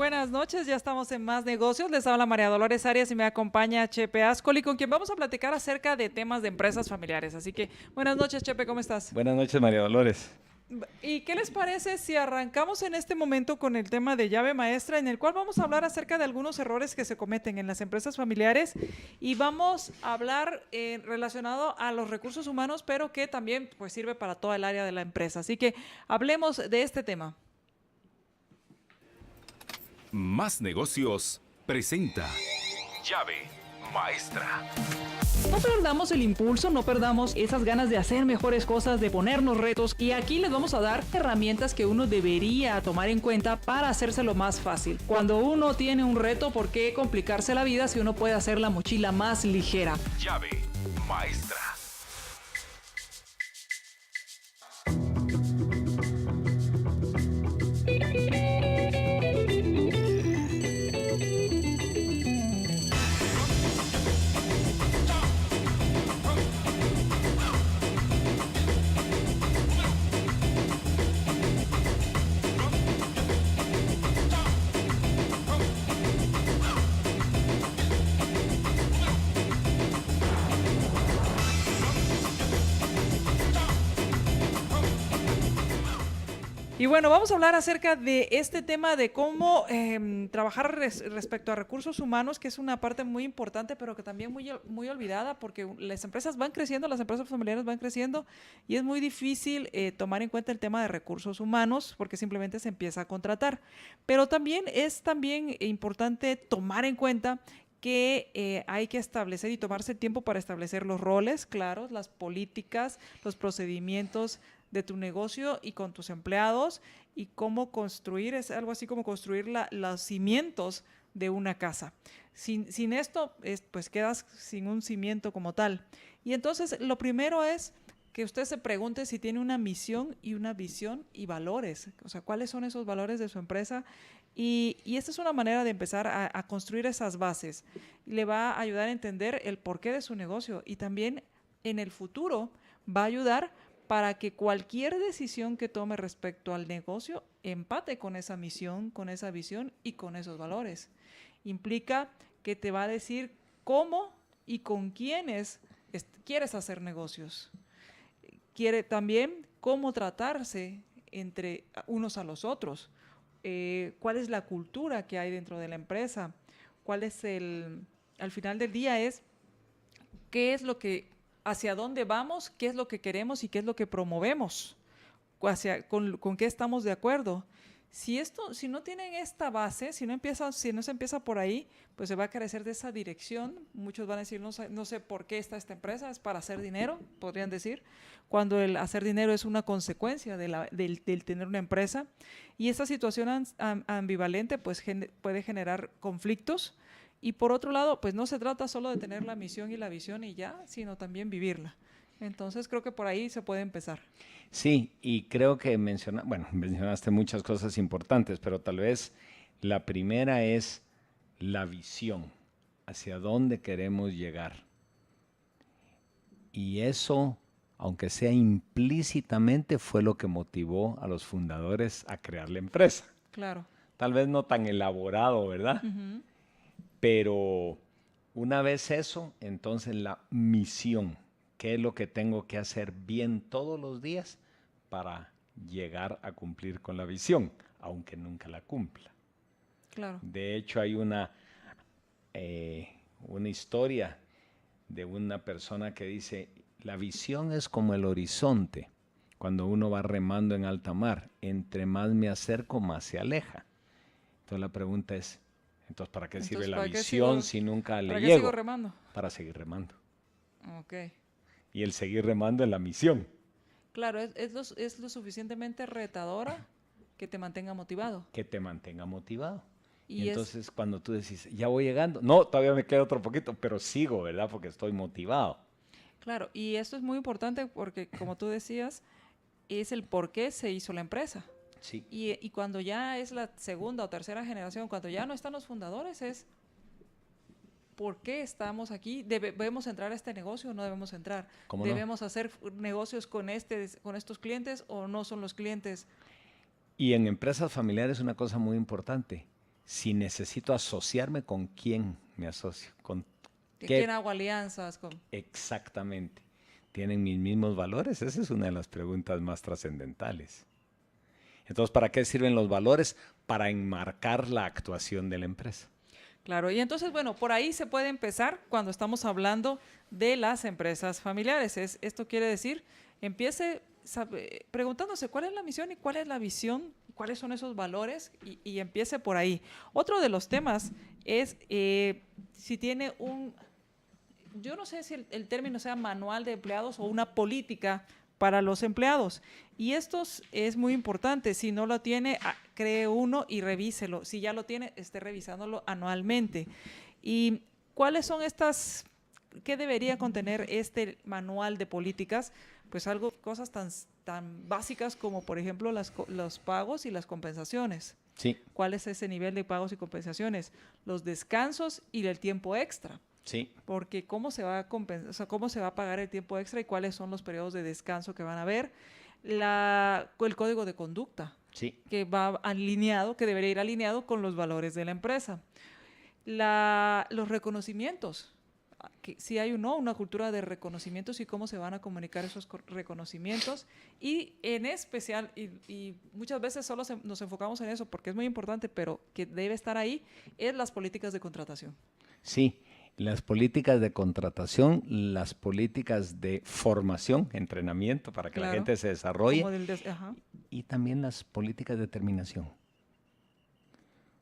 buenas noches, ya estamos en Más Negocios. Les habla María Dolores Arias y me acompaña Chepe Ascoli, con quien vamos a platicar acerca de temas de empresas familiares. Así que, buenas noches, Chepe, ¿cómo estás? Buenas noches, María Dolores. ¿Y qué les parece si arrancamos en este momento con el tema de llave maestra, en el cual vamos a hablar acerca de algunos errores que se cometen en las empresas familiares y vamos a hablar relacionado a los recursos humanos, pero que también pues sirve para toda el área de la empresa. Así que hablemos de este tema. Más Negocios presenta Llave Maestra. No perdamos el impulso, no perdamos esas ganas de hacer mejores cosas, de ponernos retos, y aquí les vamos a dar herramientas que uno debería tomar en cuenta para hacérselo más fácil. Cuando uno tiene un reto, ¿por qué complicarse la vida si uno puede hacer la mochila más ligera? Llave Maestra. Y bueno, vamos a hablar acerca de este tema de cómo trabajar respecto a recursos humanos, que es una parte muy importante, pero que también muy olvidada, porque las empresas van creciendo, las empresas familiares van creciendo, y es muy difícil tomar en cuenta el tema de recursos humanos, porque simplemente se empieza a contratar. Pero también es importante tomar en cuenta que hay que establecer y tomarse el tiempo para establecer los roles claros, las políticas, los procedimientos de tu negocio y con tus empleados, y cómo construir, es algo así como construir los cimientos de una casa. Sin esto, pues quedas sin un cimiento como tal. Y entonces lo primero es que usted se pregunte si tiene una misión y una visión y valores. O sea, ¿cuáles son esos valores de su empresa? Y esta es una manera de empezar a construir esas bases. Le va a ayudar a entender el porqué de su negocio, y también en el futuro va a ayudar para que cualquier decisión que tome respecto al negocio empate con esa misión, con esa visión y con esos valores. Implica que te va a decir cómo y con quiénes quieres hacer negocios. Quiere también cómo tratarse entre unos a los otros. Cuál es la cultura que hay dentro de la empresa. Cuál es al final del día es qué es lo que, hacia dónde vamos, qué es lo que queremos y qué es lo que promovemos, con qué estamos de acuerdo. Si no tienen esta base, si no se empieza por ahí, pues se va a carecer de esa dirección. Muchos van a decir, no sé por qué está esta empresa, es para hacer dinero, podrían decir, cuando el hacer dinero es una consecuencia del tener una empresa. Y esta situación ambivalente pues puede generar conflictos. Y por otro lado, pues no se trata solo de tener la misión y la visión y ya, sino también vivirla. Entonces creo que por ahí se puede empezar. Sí, y creo que mencionaste muchas cosas importantes, pero tal vez la primera es la visión, hacia dónde queremos llegar. Y eso, aunque sea implícitamente, fue lo que motivó a los fundadores a crear la empresa. Claro. Tal vez no tan elaborado, ¿verdad? Uh-huh. Pero una vez eso, entonces la misión, ¿qué es lo que tengo que hacer bien todos los días para llegar a cumplir con la visión, aunque nunca la cumpla? Claro. De hecho, hay una historia de una persona que dice, la visión es como el horizonte, cuando uno va remando en alta mar, entre más me acerco, más se aleja. Entonces la pregunta es, entonces, ¿para qué sirve la visión si nunca le llego? ¿Para qué sigo remando? Para seguir remando. Ok. Y el seguir remando es la misión. Claro, es lo suficientemente retadora que te mantenga motivado. Que te mantenga motivado. Y entonces cuando tú decís, ya voy llegando, no, todavía me queda otro poquito, pero sigo, ¿verdad? Porque estoy motivado. Claro, y esto es muy importante porque, como tú decías, es el por qué se hizo la empresa. Sí. Y cuando ya es la segunda o tercera generación, cuando ya no están los fundadores, es ¿por qué estamos aquí? ¿Debemos entrar a este negocio o no debemos entrar? ¿Debemos hacer negocios con estos clientes o no son los clientes? Y en empresas familiares una cosa muy importante, si necesito asociarme, ¿con quién me asocio? ¿Con ¿De qué? quién hago alianzas? Exactamente. ¿Tienen mis mismos valores? Esa es una de las preguntas más trascendentales. Entonces, ¿para qué sirven los valores? Para enmarcar la actuación de la empresa. Claro, y entonces, bueno, por ahí se puede empezar cuando estamos hablando de las empresas familiares. Esto quiere decir, empiece preguntándose cuál es la misión y cuál es la visión, cuáles son esos valores y empiece por ahí. Otro de los temas es si tiene yo no sé si el término sea manual de empleados o una política para los empleados. Y esto es muy importante. Si no lo tiene, cree uno y revíselo. Si ya lo tiene, esté revisándolo anualmente. ¿Y cuáles son qué debería contener este manual de políticas? Pues cosas tan básicas como, por ejemplo, los pagos y las compensaciones. Sí. ¿Cuál es ese nivel de pagos y compensaciones? Los descansos y el tiempo extra. Sí. Porque cómo se va a pagar el tiempo extra y cuáles son los periodos de descanso que van a haber. El código de conducta, Sí. que que debería ir alineado con los valores de la empresa. Los reconocimientos, que si hay o no una cultura de reconocimientos y cómo se van a comunicar esos reconocimientos. Y en especial, y muchas veces solo nos enfocamos en eso porque es muy importante, pero que debe estar ahí, es las políticas de contratación. Sí. Las políticas de contratación, las políticas de formación, entrenamiento para que la gente se desarrolle y también las políticas de terminación.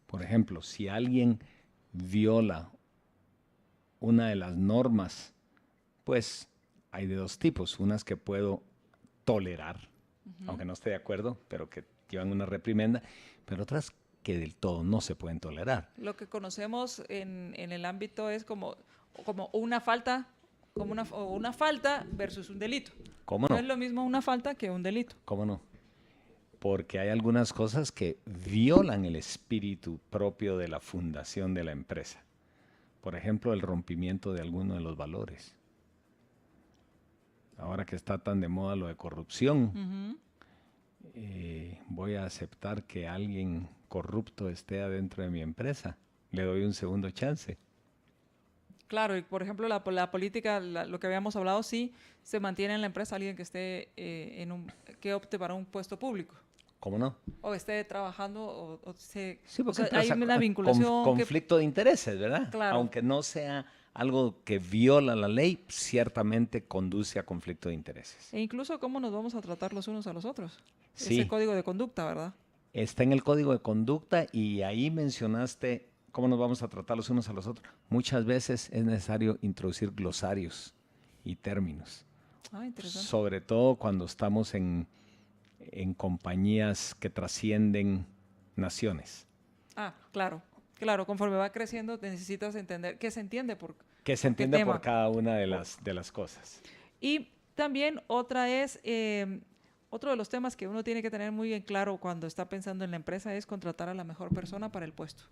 Por ejemplo, si alguien viola una de las normas, pues hay de dos tipos, unas que puedo tolerar, aunque no esté de acuerdo, pero que llevan una reprimenda, pero otras que del todo no se pueden tolerar. Lo que conocemos en el ámbito es como una falta, una falta versus un delito. ¿Cómo no? No es lo mismo una falta que un delito. ¿Cómo no? Porque hay algunas cosas que violan el espíritu propio de la fundación de la empresa. Por ejemplo, el rompimiento de alguno de los valores. Ahora que está tan de moda lo de corrupción, voy a aceptar que alguien corrupto esté adentro de mi empresa. Le doy un segundo chance. Claro, y por ejemplo la política, lo que habíamos hablado, sí se mantiene en la empresa alguien que esté que opte para un puesto público. ¿Cómo no? O esté trabajando Sí, porque hay una vinculación. Conflicto de intereses, ¿verdad? Claro. Aunque no sea algo que viola la ley, ciertamente conduce a conflicto de intereses. E incluso cómo nos vamos a tratar los unos a los otros. Sí. Ese código de conducta, ¿verdad? Está en el código de conducta y ahí mencionaste cómo nos vamos a tratar los unos a los otros. Muchas veces es necesario introducir glosarios y términos. Interesante. Sobre todo cuando estamos en compañías que trascienden naciones. Claro, conforme va creciendo necesitas entender qué se entiende por cada una de las cosas. Y también otro de los temas que uno tiene que tener muy en claro cuando está pensando en la empresa es contratar a la mejor persona para el puesto.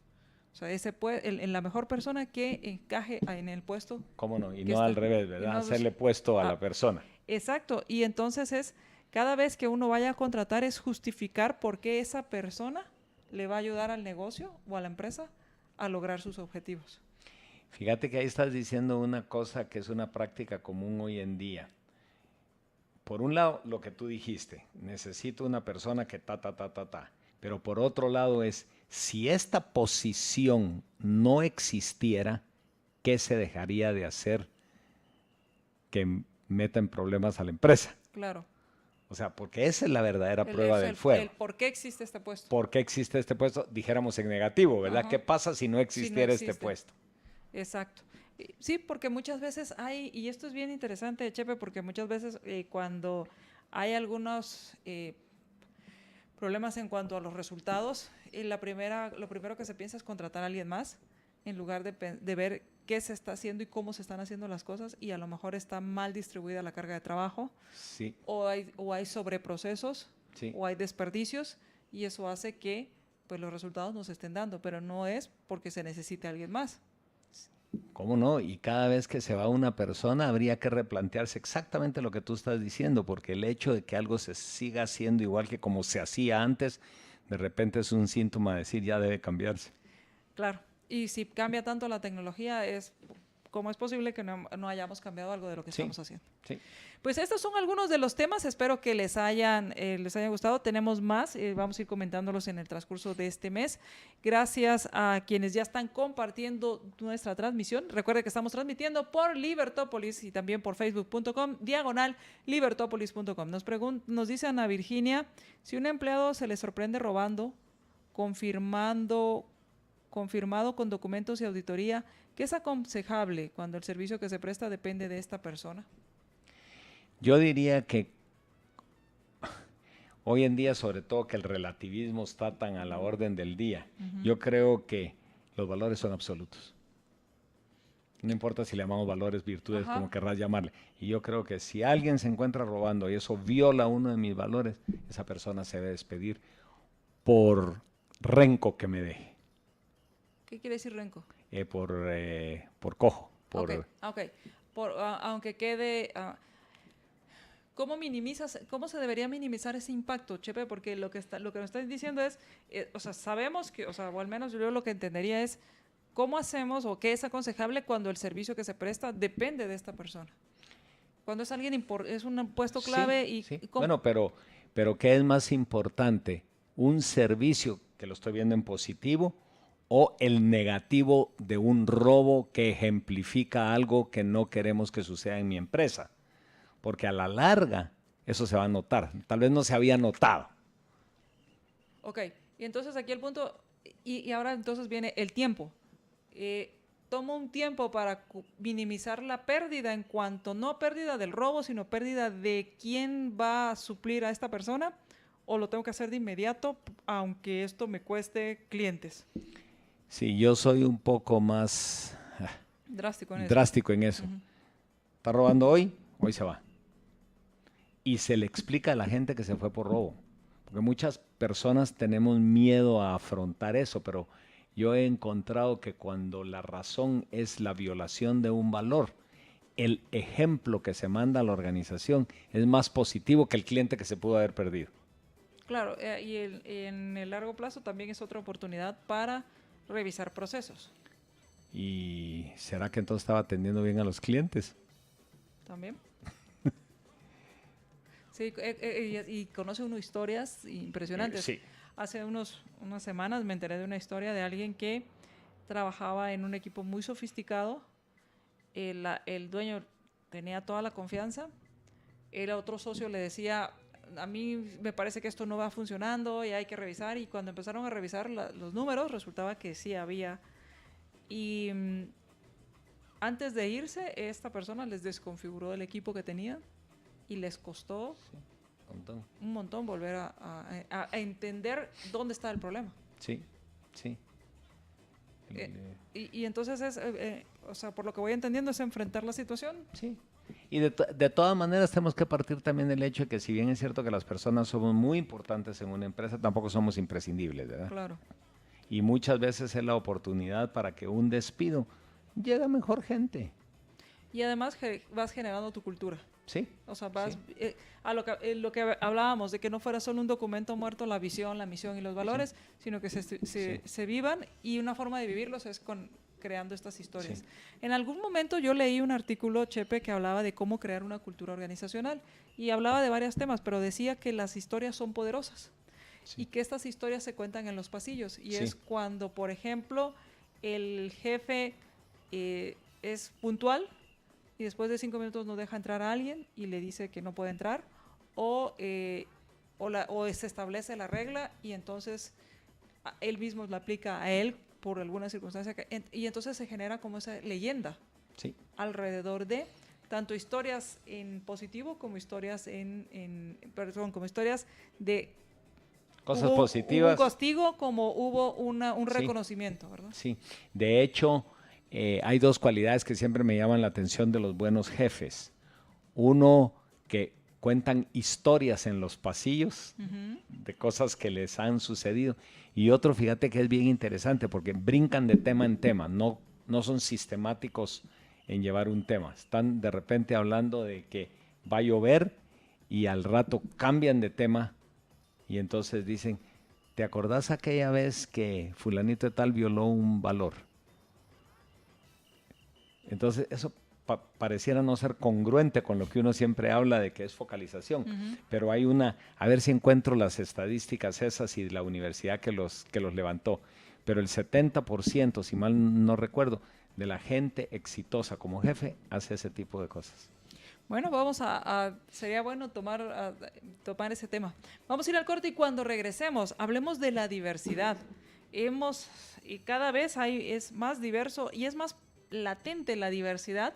O sea, en la mejor persona que encaje en el puesto. ¿Cómo no? Y no al revés, ¿verdad? Hacerle puesto a la persona. Exacto. Y entonces cada vez que uno vaya a contratar es justificar por qué esa persona le va a ayudar al negocio o a la empresa a lograr sus objetivos. Fíjate que ahí estás diciendo una cosa que es una práctica común hoy en día. Por un lado, lo que tú dijiste, necesito una persona que pero por otro lado es, si esta posición no existiera, ¿qué se dejaría de hacer que meta en problemas a la empresa? Claro. O sea, porque esa es la verdadera prueba del fuego. ¿Por qué existe este puesto? ¿Por qué existe este puesto? Dijéramos en negativo, ¿verdad? Ajá. ¿Qué pasa si no existiera este puesto? Exacto. Sí, porque muchas veces y esto es bien interesante, Chepe, porque muchas veces cuando hay algunos problemas en cuanto a los resultados, lo primero que se piensa es contratar a alguien más, en lugar de ver qué se está haciendo y cómo se están haciendo las cosas, y a lo mejor está mal distribuida la carga de trabajo, sí, o hay sobreprocesos, sí, o hay desperdicios, y eso hace que pues, los resultados no se estén dando, pero no es porque se necesite alguien más. ¿Cómo no? Y cada vez que se va una persona habría que replantearse exactamente lo que tú estás diciendo, porque el hecho de que algo se siga haciendo igual que como se hacía antes, de repente es un síntoma de decir ya debe cambiarse. Claro. Y si cambia tanto la tecnología, ¿cómo es posible que no hayamos cambiado algo de lo que Sí. estamos haciendo? Sí. Pues estos son algunos de los temas, espero que les hayan gustado. Tenemos más, vamos a ir comentándolos en el transcurso de este mes. Gracias a quienes ya están compartiendo nuestra transmisión. Recuerde que estamos transmitiendo por Libertópolis y también por facebook.com/libertopolis.com. Nos dice Ana Virginia, si un empleado se le sorprende robando, confirmado con documentos y auditoría, ¿qué es aconsejable cuando el servicio que se presta depende de esta persona? Yo diría que hoy en día, sobre todo que el relativismo está tan a la orden del día, yo creo que los valores son absolutos. No importa si le llamamos valores, virtudes, como querrás llamarle. Y yo creo que si alguien se encuentra robando y eso viola uno de mis valores, esa persona se debe despedir por renco que me deje. ¿Qué quiere decir renco? Por cojo. Aunque quede... ¿Cómo se debería minimizar ese impacto, Chepe? Porque lo que nos estás diciendo es, sabemos que, o al menos yo lo que entendería es, ¿cómo hacemos o qué es aconsejable cuando el servicio que se presta depende de esta persona? Cuando es alguien, es un puesto clave y... Sí. Bueno, pero ¿qué es más importante? ¿Un servicio, que lo estoy viendo en positivo, o el negativo de un robo que ejemplifica algo que no queremos que suceda en mi empresa? Porque a la larga eso se va a notar. Tal vez no se había notado. Ok, y entonces aquí el punto, y ahora entonces viene el tiempo. Toma un tiempo para minimizar la pérdida en cuanto, no pérdida del robo, sino pérdida de quién va a suplir a esta persona, o lo tengo que hacer de inmediato, aunque esto me cueste clientes. Sí, yo soy un poco más drástico en eso. ¿Está robando hoy? Hoy se va. Y se le explica a la gente que se fue por robo. Porque muchas personas tenemos miedo a afrontar eso, pero yo he encontrado que cuando la razón es la violación de un valor, el ejemplo que se manda a la organización es más positivo que el cliente que se pudo haber perdido. Claro, y en el largo plazo también es otra oportunidad para revisar procesos. ¿Y será que entonces estaba atendiendo bien a los clientes? También. Sí, y conoce uno historias impresionantes. Sí. Hace unas semanas me enteré de una historia de alguien que trabajaba en un equipo muy sofisticado. El dueño tenía toda la confianza. El otro socio le decía, a mí me parece que esto no va funcionando y hay que revisar. Y cuando empezaron a revisar los números, resultaba que sí había. Y antes de irse, esta persona les desconfiguró el equipo que tenía y les costó un montón volver a entender dónde está el problema. Sí. Y entonces por lo que voy entendiendo es enfrentar la situación. Sí. Y de todas maneras tenemos que partir también del hecho de que si bien es cierto que las personas somos muy importantes en una empresa, tampoco somos imprescindibles, ¿verdad? Claro. Y muchas veces es la oportunidad para que un despido llegue a mejor gente. Y además vas generando tu cultura. Sí. O sea, vas a lo que hablábamos, de que no fuera solo un documento muerto la visión, la misión y los valores, sino que se vivan, y una forma de vivirlos es creando estas historias. Sí. En algún momento yo leí un artículo, Chepe, que hablaba de cómo crear una cultura organizacional y hablaba de varios temas, pero decía que las historias son poderosas y que estas historias se cuentan en los pasillos, y es cuando, por ejemplo, el jefe es puntual y después de 5 minutos no deja entrar a alguien y le dice que no puede entrar, o se establece la regla y entonces él mismo la aplica a él por alguna circunstancia, y entonces se genera como esa leyenda alrededor de tanto historias en positivo como historias como historias de cosas positivas. Hubo un castigo como hubo un reconocimiento, ¿verdad? Sí, de hecho hay dos cualidades que siempre me llaman la atención de los buenos jefes. Uno, que cuentan historias en los pasillos de cosas que les han sucedido. Y otro, fíjate que es bien interesante porque brincan de tema en tema, no son sistemáticos en llevar un tema. Están de repente hablando de que va a llover y al rato cambian de tema y entonces dicen, ¿te acordás aquella vez que fulanito de tal violó un valor? Entonces eso pareciera no ser congruente con lo que uno siempre habla de que es focalización, pero hay a ver si encuentro las estadísticas esas y la universidad que los levantó, pero el 70%, si mal no recuerdo, de la gente exitosa como jefe hace ese tipo de cosas. Bueno, sería bueno tomar ese tema. Vamos a ir al corte y cuando regresemos, hablemos de la diversidad. Y cada vez es más diverso y es más latente la diversidad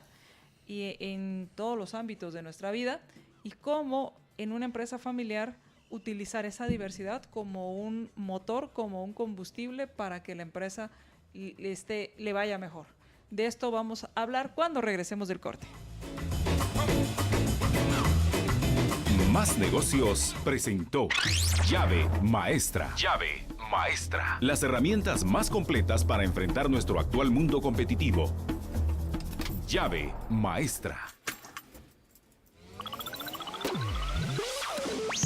y en todos los ámbitos de nuestra vida, y cómo en una empresa familiar utilizar esa diversidad como un motor, como un combustible para que la empresa le vaya mejor. De esto vamos a hablar cuando regresemos del corte. Más Negocios presentó Llave Maestra. Llave Maestra. Las herramientas más completas para enfrentar nuestro actual mundo competitivo. Llave Maestra.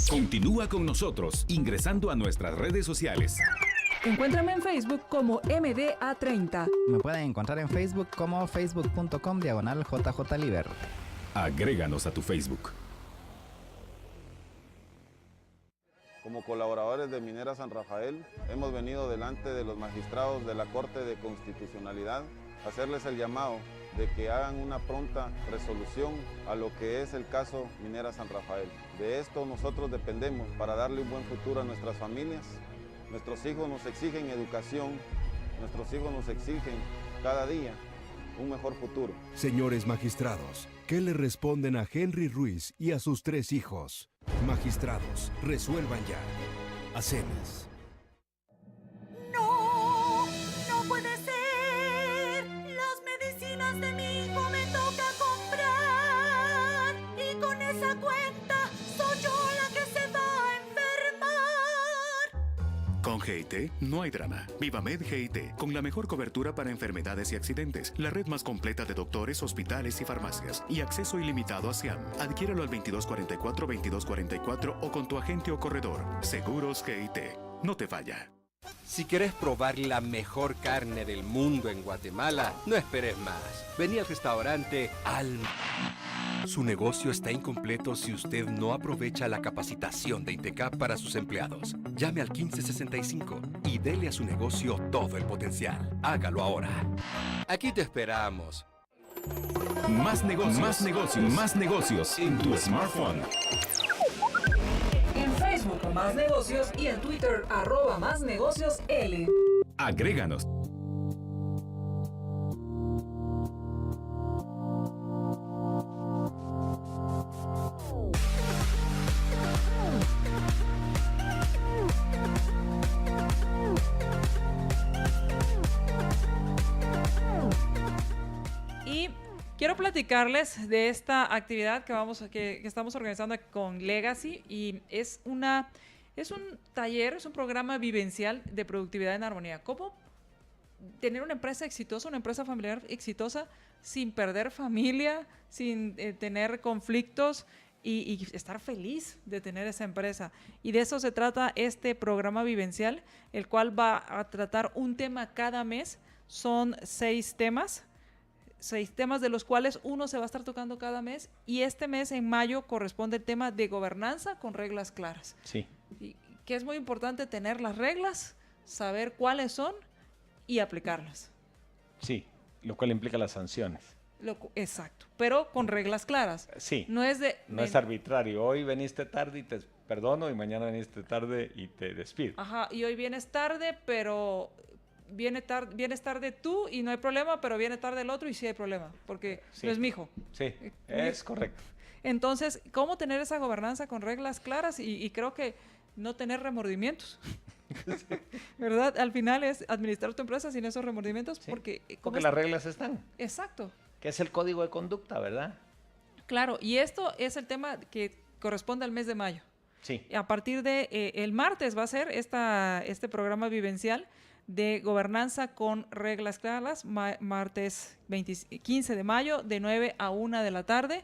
Continúa con nosotros ingresando a nuestras redes sociales. Encuéntrame en Facebook como MDA30. Me pueden encontrar en Facebook como facebook.com/JJLiber. Agréganos a tu Facebook. Como colaboradores de Minera San Rafael, hemos venido delante de los magistrados de la Corte de Constitucionalidad a hacerles el llamado de que hagan una pronta resolución a lo que es el caso Minera San Rafael. De esto nosotros dependemos para darle un buen futuro a nuestras familias. Nuestros hijos nos exigen educación, nuestros hijos nos exigen cada día un mejor futuro. Señores magistrados, ¿qué le responden a Henry Ruiz y a sus 3 hijos? Magistrados, resuelvan ya. Hacemos. No, no puede ser. Las medicinas de mi hijo me toca comprar. Y con esa cuenta soy yo la que se va a enfermar. Con GIT no hay drama. Vivamed GIT, con la mejor cobertura para enfermedades y accidentes, la red más completa de doctores, hospitales y farmacias, y acceso ilimitado a SIAM. Adquiéralo al 2244-2244 o con tu agente o corredor. Seguros GIT. No te falla. Si querés probar la mejor carne del mundo en Guatemala, no esperes más. Vení al restaurante Alma. Su negocio está incompleto si usted no aprovecha la capacitación de INTECAP para sus empleados. Llame al 1565 y dele a su negocio todo el potencial. Hágalo ahora. Aquí te esperamos. Más negocios en tu smartphone. En Facebook Más Negocios y en Twitter @MásNegociosL. Agréganos. Y quiero platicarles de esta actividad que estamos organizando con Legacy, y es un taller, es un programa vivencial de productividad en armonía. ¿Cómo tener una empresa exitosa, una empresa familiar exitosa sin perder familia, sin tener conflictos y estar feliz de tener esa empresa? Y de eso se trata este programa vivencial, el cual va a tratar un tema cada mes. Son 6 temas de los cuales uno se va a estar tocando cada mes, y este mes en mayo corresponde el tema de gobernanza con reglas claras. Sí. Y que es muy importante tener las reglas, saber cuáles son y aplicarlas. Sí, lo cual implica las sanciones. Exacto, pero con reglas claras. Sí, no es arbitrario. Hoy veniste tarde y te perdono, y mañana veniste tarde y te despido. Ajá, y hoy vienes tarde, pero vienes tarde tú y no hay problema, pero viene tarde el otro y sí hay problema, porque sí, no es mi hijo. Sí, es correcto. Entonces, ¿cómo tener esa gobernanza con reglas claras? Y creo que no tener remordimientos. ¿Verdad? Al final es administrar tu empresa sin esos remordimientos, sí, porque las reglas están. Exacto. Que es el código de conducta, ¿verdad? Claro, y esto es el tema que corresponde al mes de mayo. Sí. A partir de el martes va a ser este programa vivencial de gobernanza con reglas claras, martes 15 de mayo, de 9 a 1 de la tarde.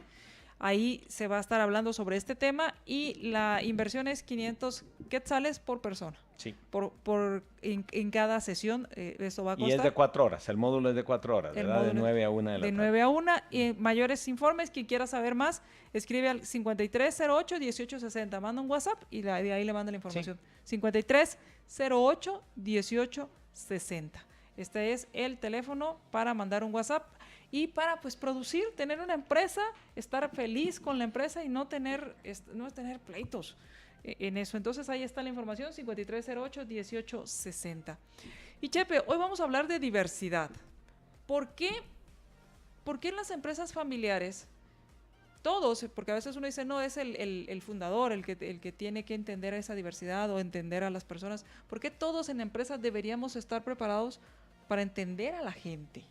Ahí se va a estar hablando sobre este tema, y la inversión es 500 quetzales por persona. Sí. En cada sesión. Esto va a costar. Y es de 4 horas, el módulo es de 4 horas, ¿verdad? De 9 a 1 de la tarde. De 9 a 1. Y mayores informes, quien quiera saber más, escribe al 5308-1860. Manda un WhatsApp y de ahí le manda la información. Sí. 5308-1860. Este es el teléfono para mandar un WhatsApp y para pues producir, tener una empresa, estar feliz con la empresa y no tener pleitos en eso. Entonces ahí está la información, 5308-1860. Y Chepe, hoy vamos a hablar de diversidad. ¿Por qué en las empresas familiares, todos, porque a veces uno dice, no, es el fundador el que tiene que entender esa diversidad o entender a las personas, ¿por qué todos en empresas deberíamos estar preparados para entender a la gente?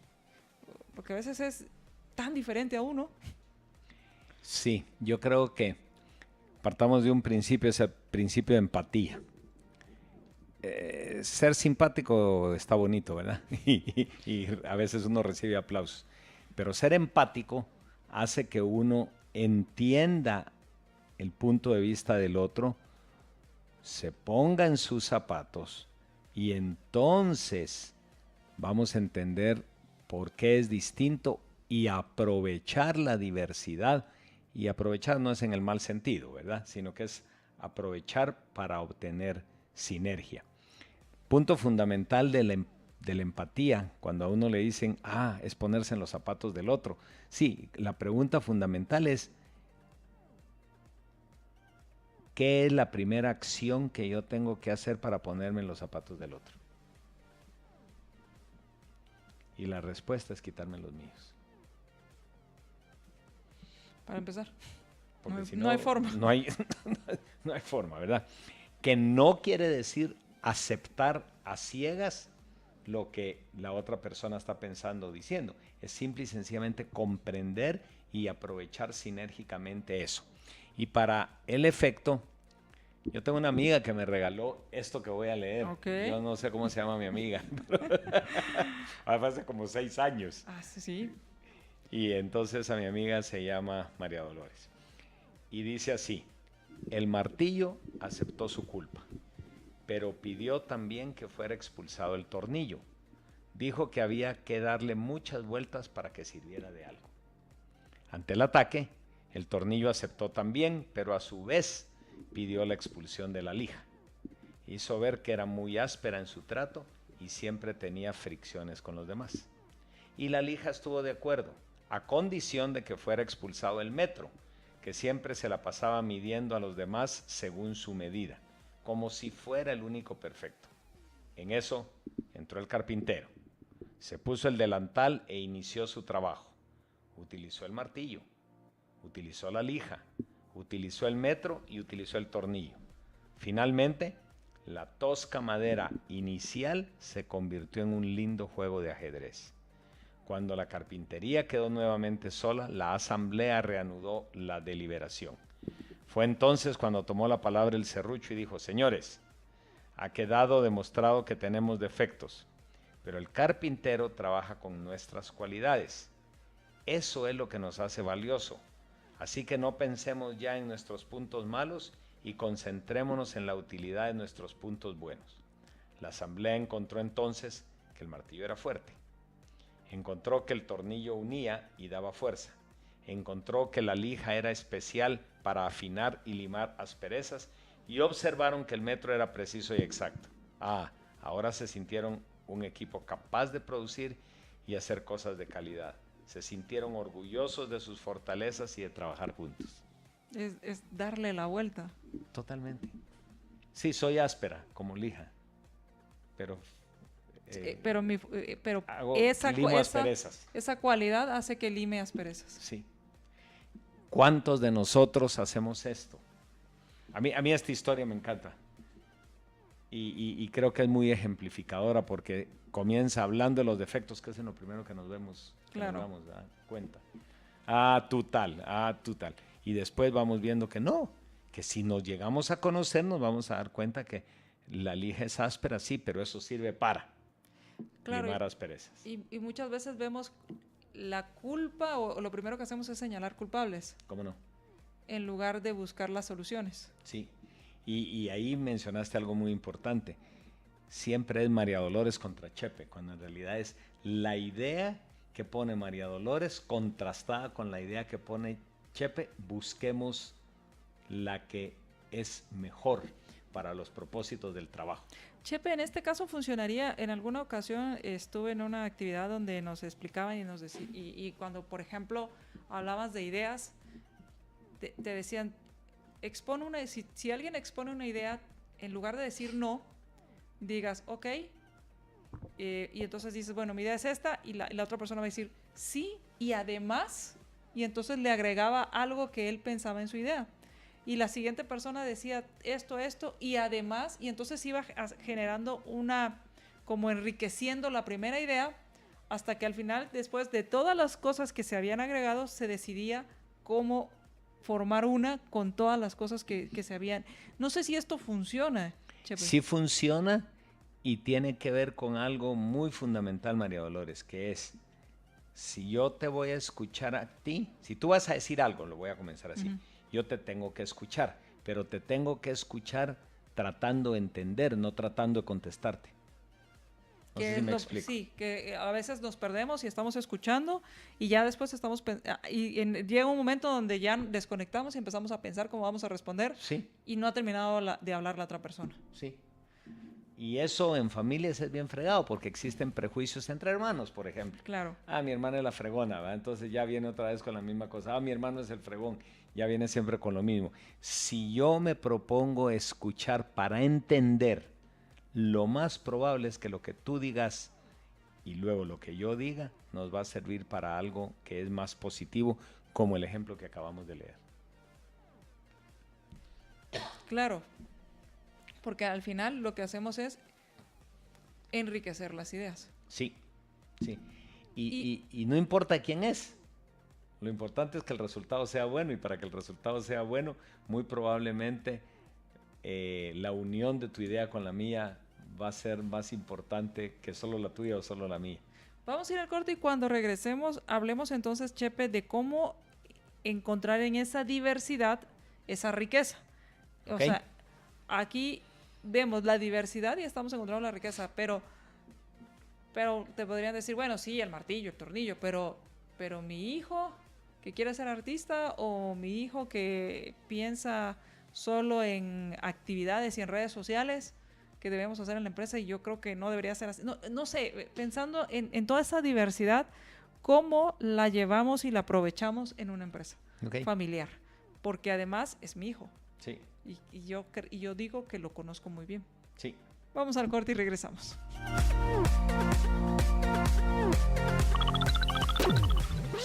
Porque a veces es tan diferente a uno. Sí, yo creo que partamos de un principio, ese principio de empatía. Ser simpático está bonito, ¿verdad? y a veces uno recibe aplausos. Pero ser empático hace que uno entienda el punto de vista del otro, se ponga en sus zapatos y entonces vamos a entender por qué es distinto y aprovechar la diversidad. Y aprovechar no es en el mal sentido, ¿verdad? Sino que es aprovechar para obtener sinergia. Punto fundamental de la empatía, cuando a uno le dicen, es ponerse en los zapatos del otro. Sí, la pregunta fundamental es, ¿qué es la primera acción que yo tengo que hacer para ponerme en los zapatos del otro? Y la respuesta es quitarme los míos. Para empezar. Porque no hay forma. No hay forma, ¿verdad? Que no quiere decir aceptar a ciegas lo que la otra persona está pensando o diciendo. Es simple y sencillamente comprender y aprovechar sinérgicamente eso. Y para el efecto, yo tengo una amiga que me regaló esto que voy a leer. Okay. Yo no sé cómo se llama mi amiga. Hace como 6 años. Sí. Y entonces a mi amiga se llama María Dolores. Y dice así: el martillo aceptó su culpa, pero pidió también que fuera expulsado el tornillo. Dijo que había que darle muchas vueltas para que sirviera de algo. Ante el ataque, el tornillo aceptó también, pero a su vez pidió la expulsión de la lija. Hizo ver que era muy áspera en su trato y siempre tenía fricciones con los demás. Y la lija estuvo de acuerdo, a condición de que fuera expulsado el metro, que siempre se la pasaba midiendo a los demás según su medida, como si fuera el único perfecto. En eso entró el carpintero, se puso el delantal e inició su trabajo. Utilizó el martillo, utilizó la lija, utilizó el metro y utilizó el tornillo. Finalmente, la tosca madera inicial se convirtió en un lindo juego de ajedrez. Cuando la carpintería quedó nuevamente sola, la asamblea reanudó la deliberación. Fue entonces cuando tomó la palabra el serrucho y dijo: señores, ha quedado demostrado que tenemos defectos, pero el carpintero trabaja con nuestras cualidades. Eso es lo que nos hace valioso. Así que no pensemos ya en nuestros puntos malos y concentrémonos en la utilidad de nuestros puntos buenos. La asamblea encontró entonces que el martillo era fuerte. Encontró que el tornillo unía y daba fuerza. Encontró que la lija era especial para afinar y limar asperezas y observaron que el metro era preciso y exacto. Ahora se sintieron un equipo capaz de producir y hacer cosas de calidad. Se sintieron orgullosos de sus fortalezas y de trabajar juntos. Es darle la vuelta. Totalmente. Sí, soy áspera como lija, pero esa cualidad hace que lime asperezas. Sí. ¿Cuántos de nosotros hacemos esto? A mí esta historia me encanta. Y creo que es muy ejemplificadora porque comienza hablando de los defectos, que es en lo primero que nos vemos, claro, que nos damos cuenta. Tú tal. Y después vamos viendo que no, que si nos llegamos a conocer nos vamos a dar cuenta que la lija es áspera, sí, pero eso sirve para limar asperezas. Y muchas veces vemos la culpa o lo primero que hacemos es señalar culpables. ¿Cómo no? En lugar de buscar las soluciones. Sí. Y ahí mencionaste algo muy importante. Siempre es María Dolores contra Chepe, cuando en realidad es la idea que pone María Dolores contrastada con la idea que pone Chepe. Busquemos la que es mejor para los propósitos del trabajo. Chepe, en este caso funcionaría, en alguna ocasión estuve en una actividad donde nos explicaban y nos decían, y cuando, por ejemplo, hablabas de ideas, te decían, si alguien expone una idea, en lugar de decir no, digas, ok, y entonces dices, bueno, mi idea es esta, y la otra persona va a decir, sí, y además, y entonces le agregaba algo que él pensaba en su idea. Y la siguiente persona decía esto, y además, y entonces iba generando como enriqueciendo la primera idea, hasta que al final, después de todas las cosas que se habían agregado, se decidía cómo formar una con todas las cosas que se habían. No sé si esto funciona, Chepe. Sí funciona y tiene que ver con algo muy fundamental, María Dolores, que es, si yo te voy a escuchar a ti, si tú vas a decir algo, lo voy a comenzar así, yo te tengo que escuchar, pero te tengo que escuchar tratando de entender, no tratando de contestarte. No sé si me explico. Sí, que a veces nos perdemos y estamos escuchando y ya después llega un momento donde ya desconectamos y empezamos a pensar cómo vamos a responder, sí, y no ha terminado de hablar la otra persona. Sí. Y eso en familias es bien fregado porque existen prejuicios entre hermanos, por ejemplo. Claro. Mi hermana es la fregona, ¿verdad? Entonces ya viene otra vez con la misma cosa. Mi hermano es el fregón, ya viene siempre con lo mismo. Si yo me propongo escuchar para entender, lo más probable es que lo que tú digas y luego lo que yo diga nos va a servir para algo que es más positivo, como el ejemplo que acabamos de leer. Claro, porque al final lo que hacemos es enriquecer las ideas. Sí, sí. Y no importa quién es. Lo importante es que el resultado sea bueno, y para que el resultado sea bueno, muy probablemente la unión de tu idea con la mía va a ser más importante que solo la tuya o solo la mía. Vamos a ir al corte y cuando regresemos hablemos entonces, Chepe, de cómo encontrar en esa diversidad esa riqueza. O sea, aquí vemos la diversidad y estamos encontrando la riqueza, pero te podrían decir, bueno, sí, el martillo, el tornillo, pero mi hijo que quiere ser artista, o mi hijo que piensa solo en actividades y en redes sociales que debemos hacer en la empresa, y yo creo que no debería ser así. No sé, pensando en toda esa diversidad, ¿cómo la llevamos y la aprovechamos en una empresa familiar? Porque además es mi hijo. Sí. Y yo digo que lo conozco muy bien. Sí. Vamos al corte y regresamos.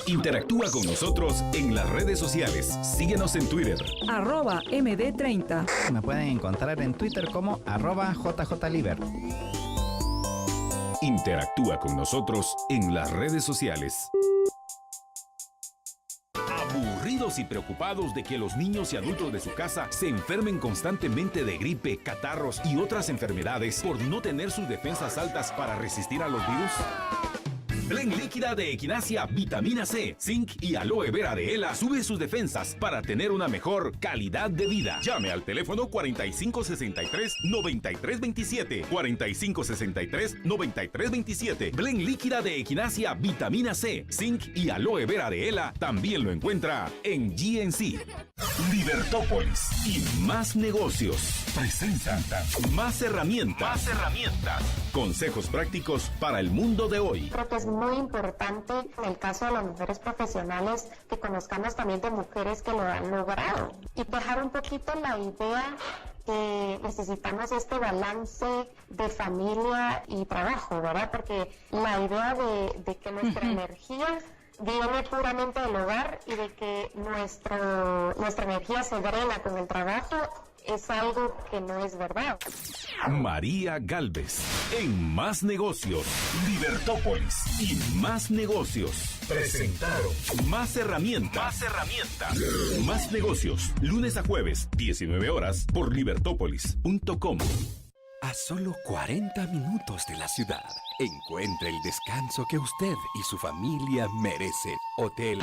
Interactúa con nosotros en las redes sociales. Síguenos en Twitter. @MD30. Me pueden encontrar en Twitter como @JJLiber. Interactúa con nosotros en las redes sociales. Aburridos y preocupados de que los niños y adultos de su casa se enfermen constantemente de gripe, catarros y otras enfermedades por no tener sus defensas altas para resistir a los virus. Blend líquida de Equinacia, vitamina C, zinc y aloe vera de Ela sube sus defensas para tener una mejor calidad de vida. Llame al teléfono 4563-9327. 4563-9327. Blend líquida de Equinacia, vitamina C, zinc y aloe vera de Ela también lo encuentra en GNC. Libertópolis y más negocios presentan más herramientas. Consejos prácticos para el mundo de hoy. Creo que es muy importante en el caso de las mujeres profesionales que conozcamos también de mujeres que lo han logrado y dejar un poquito la idea que necesitamos este balance de familia y trabajo, ¿verdad? Porque la idea de que nuestra energía viene puramente del hogar y de que nuestra energía se drena con el trabajo es algo que no es verdad. María Galvez, en Más Negocios, Libertópolis y Más Negocios. Presentaron Más Herramientas. Más Negocios, lunes a jueves, 19 horas, por libertópolis.com. A solo 40 minutos de la ciudad, Encuentre el descanso que usted y su familia merecen. Hotel.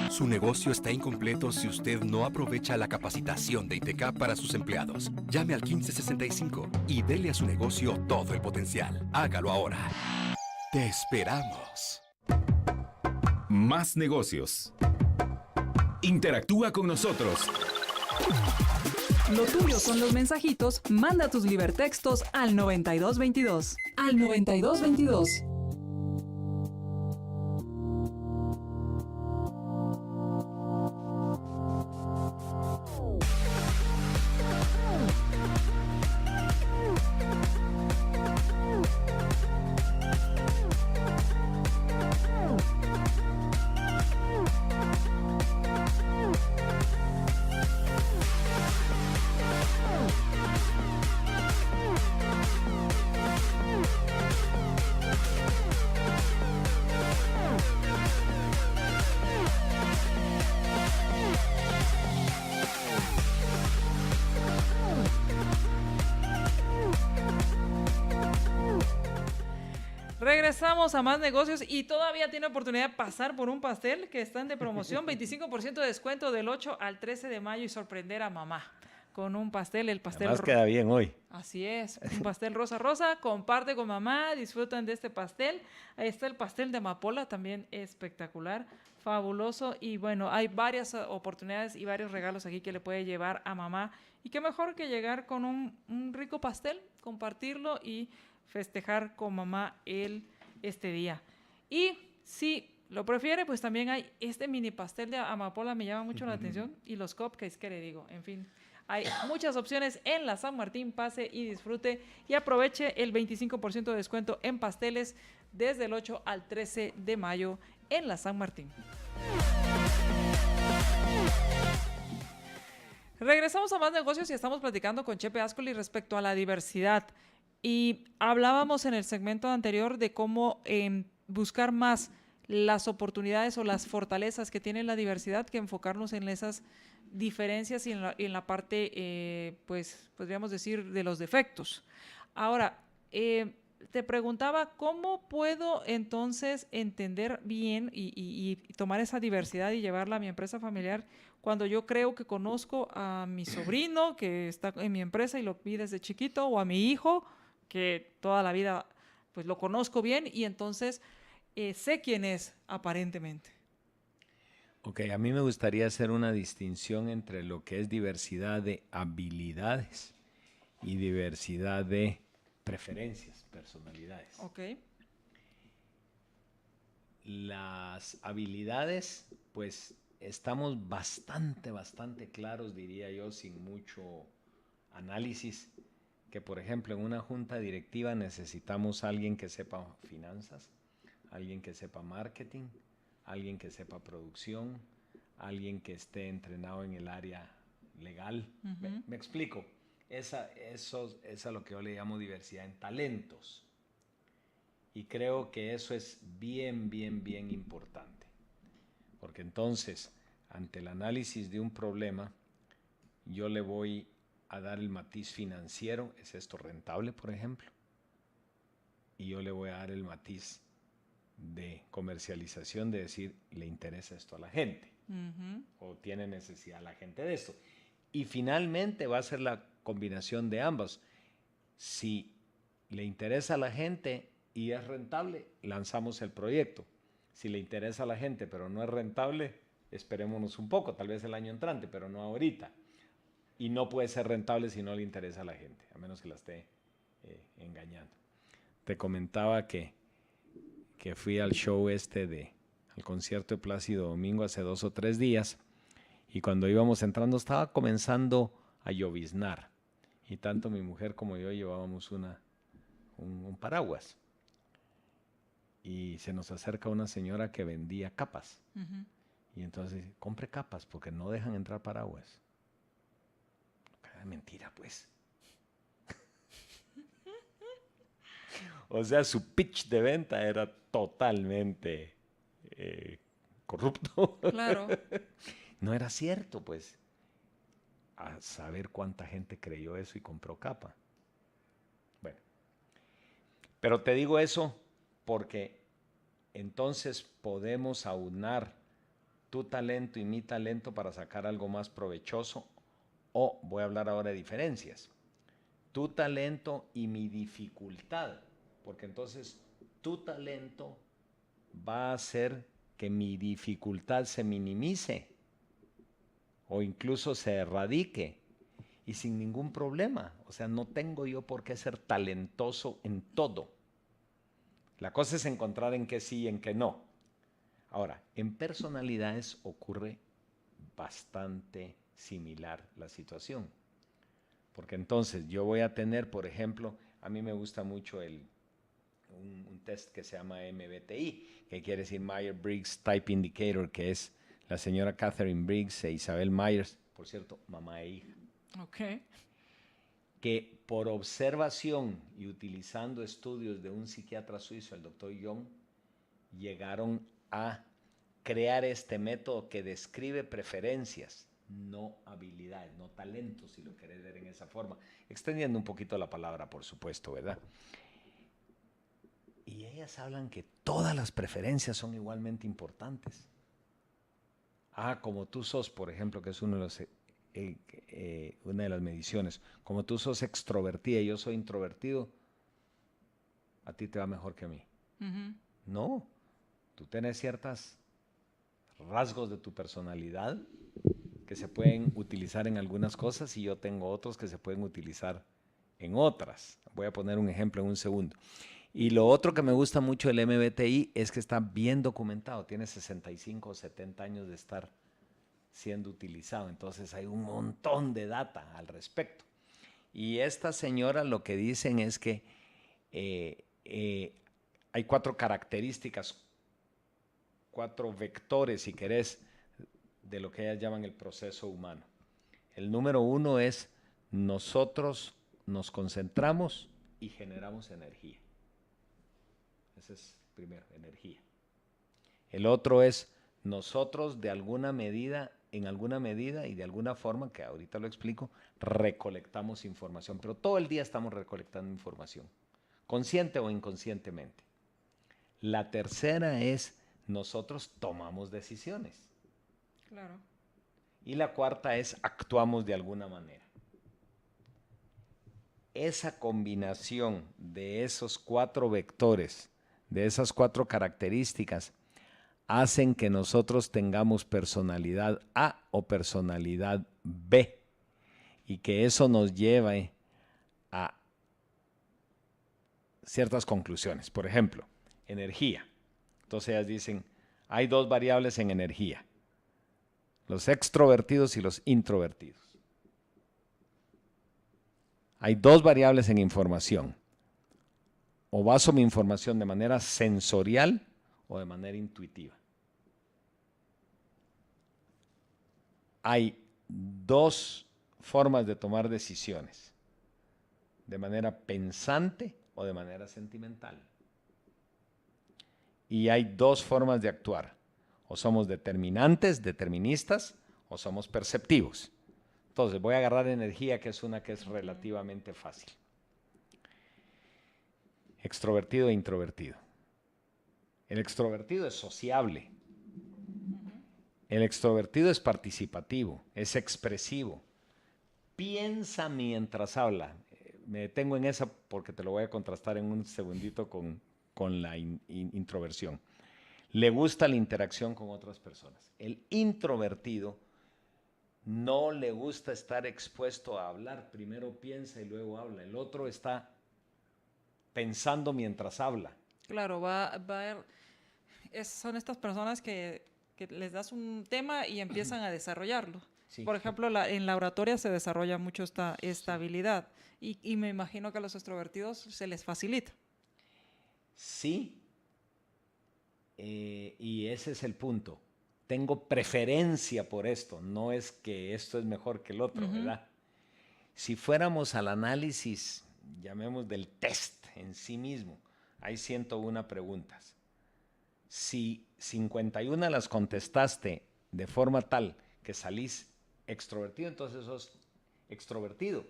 Su negocio está incompleto si usted no aprovecha la capacitación de ITK para sus empleados. Llame al 1565 y dele a su negocio todo el potencial. Hágalo ahora. Te esperamos. Más negocios. Interactúa con nosotros. Lo tuyo son los mensajitos. Manda tus libertextos al 9222. Al 9222. Regresamos a más negocios y todavía tiene oportunidad de pasar por un pastel que están de promoción, 25% de descuento del 8 al 13 de mayo y sorprender a mamá con un pastel, el pastel. Además queda bien hoy. Así es, un pastel rosa rosa, comparte con mamá, disfrutan de este pastel. Ahí está el pastel de amapola, también espectacular, fabuloso y bueno, hay varias oportunidades y varios regalos aquí que le puede llevar a mamá y qué mejor que llegar con un rico pastel, compartirlo y festejar con mamá este día. Y si lo prefiere, pues también hay este mini pastel de amapola, me llama mucho la atención, y los cupcakes, ¿qué le digo? En fin, hay muchas opciones en la San Martín. Pase y disfrute y aproveche el 25% de descuento en pasteles desde el 8 al 13 de mayo en la San Martín. Regresamos a más negocios y estamos platicando con Chepe Ascoli respecto a la diversidad. Y hablábamos en el segmento anterior de cómo buscar más las oportunidades o las fortalezas que tiene la diversidad que enfocarnos en esas diferencias y en la parte, pues podríamos decir, de los defectos. Ahora, te preguntaba, ¿cómo puedo entonces entender bien y tomar esa diversidad y llevarla a mi empresa familiar cuando yo creo que conozco a mi sobrino que está en mi empresa y lo vi desde chiquito, o a mi hijo que toda la vida pues lo conozco bien y entonces sé quién es aparentemente? Ok, a mí me gustaría hacer una distinción entre lo que es diversidad de habilidades y diversidad de preferencias, personalidades. Ok. Las habilidades, pues estamos bastante claros, diría yo, sin mucho análisis, que por ejemplo en una junta directiva necesitamos a alguien que sepa finanzas, alguien que sepa marketing, alguien que sepa producción, alguien que esté entrenado en el área legal. ¿Me explico? Eso es a lo que yo le llamo diversidad en talentos. Y creo que eso es bien importante. Porque entonces, ante el análisis de un problema, yo le voy a dar el matiz financiero. ¿Es esto rentable, por ejemplo? Y yo le voy a dar el matiz de comercialización, de decir, ¿le interesa esto a la gente? ¿O tiene necesidad la gente de esto? Y finalmente va a ser la combinación de ambos. Si le interesa a la gente y es rentable, lanzamos el proyecto. Si le interesa a la gente pero no es rentable, esperémonos un poco, tal vez el año entrante, pero no ahorita. Y no puede ser rentable si no le interesa a la gente, a menos que la esté engañando. Te comentaba que fui al show al concierto de Plácido Domingo hace 2 o 3 días, y cuando íbamos entrando estaba comenzando a lloviznar, y tanto mi mujer como yo llevábamos un paraguas, y se nos acerca una señora que vendía capas, y entonces dice, compre capas porque no dejan entrar paraguas. Mentira, pues. O sea, su pitch de venta era totalmente corrupto. Claro. No era cierto, pues. A saber cuánta gente creyó eso y compró capa. Bueno. Pero te digo eso porque entonces podemos aunar tu talento y mi talento para sacar algo más provechoso. O voy a hablar ahora de diferencias. Tu talento y mi dificultad, porque entonces tu talento va a hacer que mi dificultad se minimice o incluso se erradique y sin ningún problema. O sea, no tengo yo por qué ser talentoso en todo. La cosa es encontrar en qué sí y en qué no. Ahora, en personalidades ocurre bastante similar la situación. Porque entonces yo voy a tener, por ejemplo, a mí me gusta mucho un test que se llama MBTI, que quiere decir Myers-Briggs Type Indicator, que es la señora Catherine Briggs e Isabel Myers, por cierto, mamá e hija. Ok. Que por observación y utilizando estudios de un psiquiatra suizo, el doctor Jung, llegaron a crear este método que describe preferencias, no habilidades, no talentos, si lo querés ver en esa forma. Extendiendo un poquito la palabra, por supuesto, ¿verdad? Y ellas hablan que todas las preferencias son igualmente importantes. Como tú sos, por ejemplo, que es una de las mediciones, como tú sos extrovertida y yo soy introvertido, a ti te va mejor que a mí. No, tú tienes ciertos rasgos de tu personalidad que se pueden utilizar en algunas cosas y yo tengo otros que se pueden utilizar en otras. Voy a poner un ejemplo en un segundo. Y lo otro que me gusta mucho del MBTI es que está bien documentado. Tiene 65 o 70 años de estar siendo utilizado. Entonces hay un montón de data al respecto. Y esta señora lo que dicen es que hay 4 características, 4 vectores, si querés, de lo que ellas llaman el proceso humano. El número 1 es nosotros nos concentramos y generamos energía. Ese es primero, energía. El otro es nosotros de alguna medida, en alguna medida y de alguna forma, que ahorita lo explico, recolectamos información, pero todo el día estamos recolectando información, consciente o inconscientemente. La tercera es nosotros tomamos decisiones. Claro. Y la cuarta es actuamos de alguna manera. Esa combinación de esos 4 vectores, de esas 4 características, hacen que nosotros tengamos personalidad A o personalidad B y que eso nos lleve a ciertas conclusiones. Por ejemplo, energía. Entonces ellas dicen, hay 2 variables en energía, los extrovertidos y los introvertidos. Hay 2 variables en información. O baso mi información de manera sensorial o de manera intuitiva. Hay 2 formas de tomar decisiones, de manera pensante o de manera sentimental. Y hay 2 formas de actuar. O somos determinantes, deterministas, o somos perceptivos. Entonces voy a agarrar energía, que es una que es relativamente fácil. Extrovertido e introvertido. El extrovertido es sociable. El extrovertido es participativo, es expresivo. Piensa mientras habla. Me detengo en esa porque te lo voy a contrastar en un segundito con la introversión. Le gusta la interacción con otras personas. El introvertido no le gusta estar expuesto a hablar. Primero piensa y luego habla. El otro está pensando mientras habla. Claro, son estas personas que les das un tema y empiezan a desarrollarlo. Sí. Por ejemplo, en la oratoria se desarrolla mucho esta habilidad y me imagino que a los extrovertidos se les facilita. Sí, y ese es el punto. Tengo preferencia por esto, no es que esto es mejor que el otro, ¿verdad? Si fuéramos al análisis, llamemos del test en sí mismo, hay 101 preguntas. Si 51 las contestaste de forma tal que salís extrovertido, entonces sos extrovertido.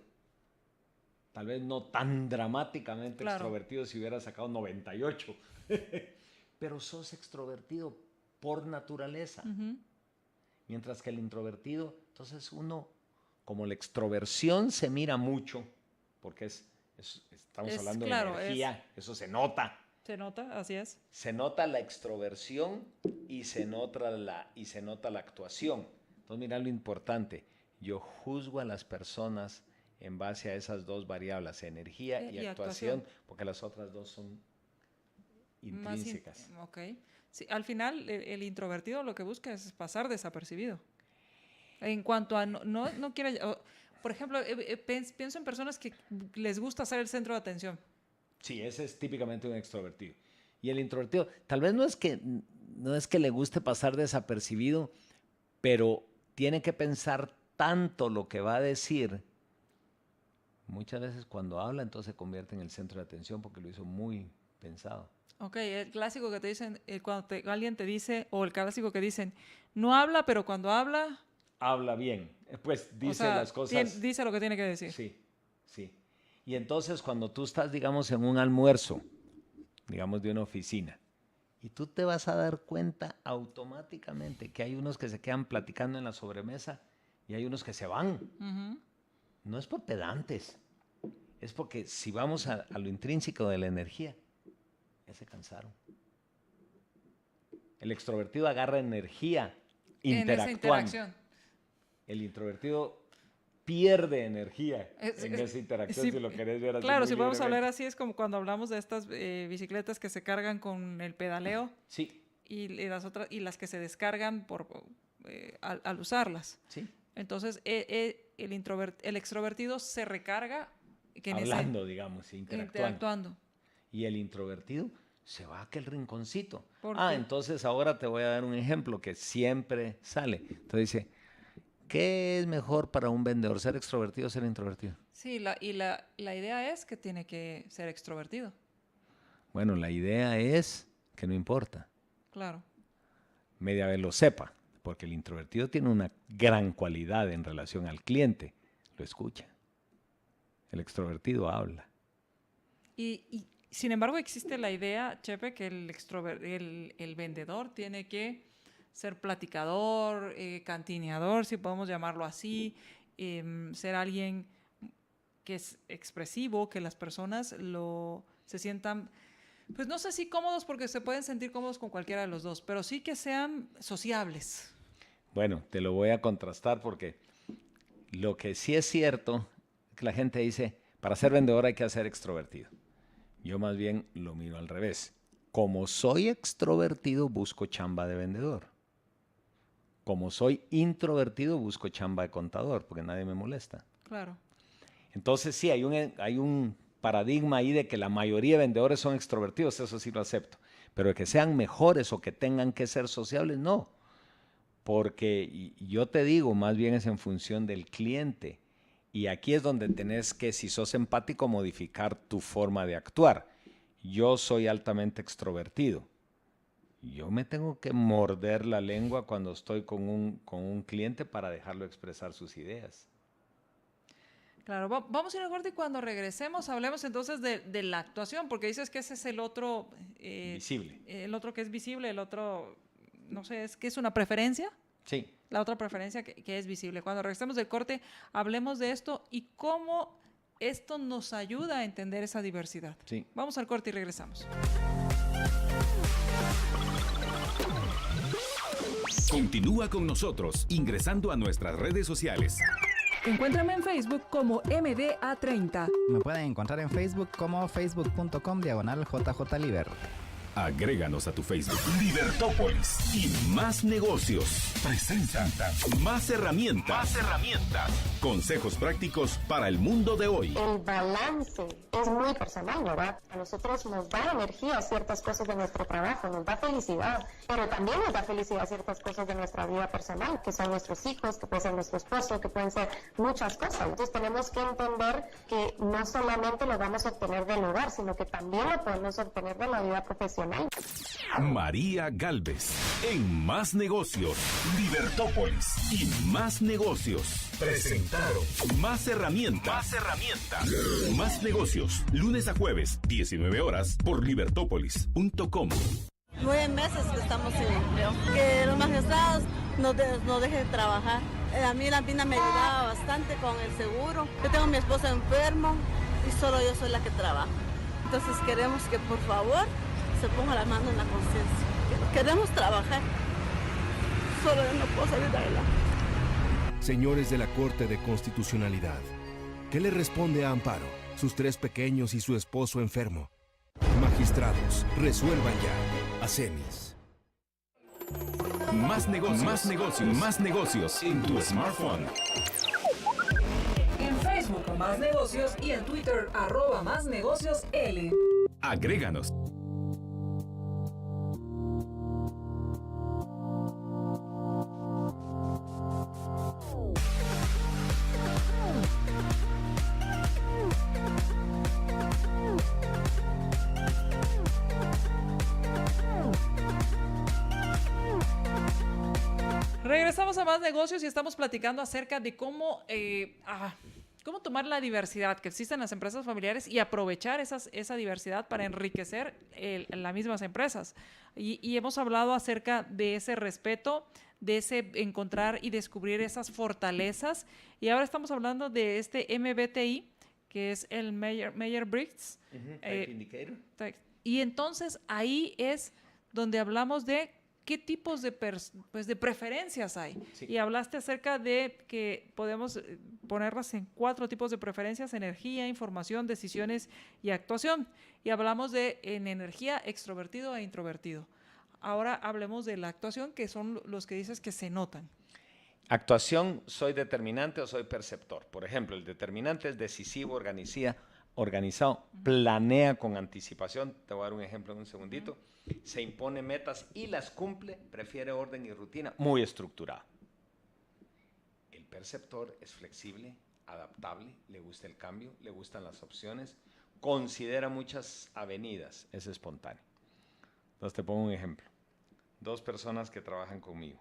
tal vez no tan dramáticamente Claro. extrovertido si hubiera sacado 98, pero sos extrovertido por naturaleza. Mientras que el introvertido, entonces uno, como la extroversión se mira mucho, porque estamos hablando de energía, eso se nota. Se nota, así es. Se nota la extroversión y se nota la actuación. Entonces, mira lo importante. Yo juzgo a las personas en base a esas dos variables, energía y actuación, porque las otras dos son intrínsecas. Ok. Sí, al final, el introvertido lo que busca es pasar desapercibido. En cuanto a no quiere... Por ejemplo, pienso en personas que les gusta ser el centro de atención. Sí, ese es típicamente un extrovertido. Y el introvertido, tal vez no es que le guste pasar desapercibido, pero tiene que pensar tanto lo que va a decir. Muchas veces cuando habla, entonces se convierte en el centro de atención porque lo hizo muy pensado. Ok, el clásico que te dicen, cuando alguien te dice, o el clásico que dicen, no habla, pero cuando habla... Habla bien, pues dice, o sea, las cosas... Dice lo que tiene que decir. Sí, sí. Y entonces cuando tú estás, digamos, en un almuerzo, digamos, de una oficina, y tú te vas a dar cuenta automáticamente que hay unos que se quedan platicando en la sobremesa y hay unos que se van. No es por pedantes, es porque si vamos a lo intrínseco de la energía, ya se cansaron. El extrovertido agarra energía interactuando. En esa interacción. El introvertido pierde energía en esa interacción, sí, si lo querés ver así. Claro, si podemos hablar así, es como cuando hablamos de estas bicicletas que se cargan con el pedaleo. Sí. Y las que se descargan al usarlas. Sí. Entonces, el extrovertido se recarga... Hablando, digamos, interactuando. Y el introvertido se va a aquel rinconcito. Entonces ahora te voy a dar un ejemplo que siempre sale. Entonces dice, ¿qué es mejor para un vendedor, ser extrovertido o ser introvertido? Sí, la idea es que tiene que ser extrovertido. Bueno, la idea es que no importa. Claro. Media vez lo sepa, porque el introvertido tiene una gran cualidad en relación al cliente, lo escucha. El extrovertido habla. Y sin embargo existe la idea, Chepe, que el vendedor tiene que ser platicador, cantineador, si podemos llamarlo así, ser alguien que es expresivo, que las personas se sientan, pues no sé si cómodos, porque se pueden sentir cómodos con cualquiera de los dos, pero sí que sean sociables. Bueno, te lo voy a contrastar porque lo que sí es cierto es que la gente dice, para ser vendedor hay que ser extrovertido. Yo más bien lo miro al revés. Como soy extrovertido, busco chamba de vendedor. Como soy introvertido, busco chamba de contador, porque nadie me molesta. Claro. Entonces sí, hay un paradigma ahí de que la mayoría de vendedores son extrovertidos, eso sí lo acepto. Pero que sean mejores o que tengan que ser sociables, no. Porque yo te digo, más bien es en función del cliente. Y aquí es donde tenés que, si sos empático, modificar tu forma de actuar. Yo soy altamente extrovertido. Yo me tengo que morder la lengua cuando estoy con un cliente para dejarlo expresar sus ideas. Claro, vamos a ir al corte y cuando regresemos hablemos entonces de la actuación, porque dices que ese es el otro... visible. El otro que es visible, el otro, no sé, ¿es que es una preferencia? Sí. La otra preferencia que es visible. Cuando regresemos del corte, hablemos de esto y cómo esto nos ayuda a entender esa diversidad. Sí. Vamos al corte y regresamos. Continúa con nosotros ingresando a nuestras redes sociales. Encuéntrame en Facebook como MDA30. Me pueden encontrar en Facebook como facebook.com/JJLiber. Agréganos a tu Facebook. Libertópolis y Más Negocios presentan Más Herramientas. Consejos prácticos para el mundo de hoy. El balance es muy personal, ¿verdad? A nosotros nos da energía ciertas cosas de nuestro trabajo, nos da felicidad, pero también nos da felicidad ciertas cosas de nuestra vida personal, que son nuestros hijos, que puede ser nuestro esposo, que pueden ser muchas cosas. Entonces tenemos que entender que no solamente lo vamos a obtener del hogar, sino que también lo podemos obtener de la vida profesional. profesional. María Galvez, en Más Negocios, Libertópolis y Más Negocios. Presentaron Más Herramientas. Más Herramientas. Más Negocios, lunes a jueves, 19 horas, por libertópolis.com. 9 meses que estamos sin empleo. Que los magistrados nos dejen trabajar. A mí la mina me ayudaba bastante con el seguro. Yo tengo a mi esposo enfermo y solo yo soy la que trabaja. Entonces queremos que por favor se ponga la mano en la conciencia. Queremos trabajar. Solo yo no puedo salir de adelante. Señores de la Corte de Constitucionalidad, ¿qué le responde a Amparo, sus 3 pequeños y su esposo enfermo? Magistrados, resuelvan ya. Acemis. Más negocios, más negocios, más negocios en tu smartphone. En Facebook Más Negocios y en Twitter @MásNegociosL. Agréganos. Regresamos a Más Negocios y estamos platicando acerca de cómo tomar la diversidad que existe en las empresas familiares y aprovechar esa diversidad para enriquecer las mismas empresas. Y hemos hablado acerca de ese respeto, de ese encontrar y descubrir esas fortalezas. Y ahora estamos hablando de este MBTI, que es el Myers-Briggs. Type Indicator. Y entonces ahí es donde hablamos de qué tipos de preferencias hay. Sí. Y hablaste acerca de que podemos ponerlas en 4 tipos de preferencias: energía, información, decisiones y actuación. Y hablamos en energía, extrovertido e introvertido. Ahora hablemos de la actuación, que son los que dices que se notan. Actuación, ¿soy determinante o soy perceptor? Por ejemplo, el determinante es decisivo, organizado, planea con anticipación. Te voy a dar un ejemplo en un segundito. Se impone metas y las cumple, prefiere orden y rutina, muy estructurado. El perceptor es flexible, adaptable, le gusta el cambio, le gustan las opciones, considera muchas avenidas, es espontáneo. Entonces te pongo un ejemplo. 2 personas que trabajan conmigo.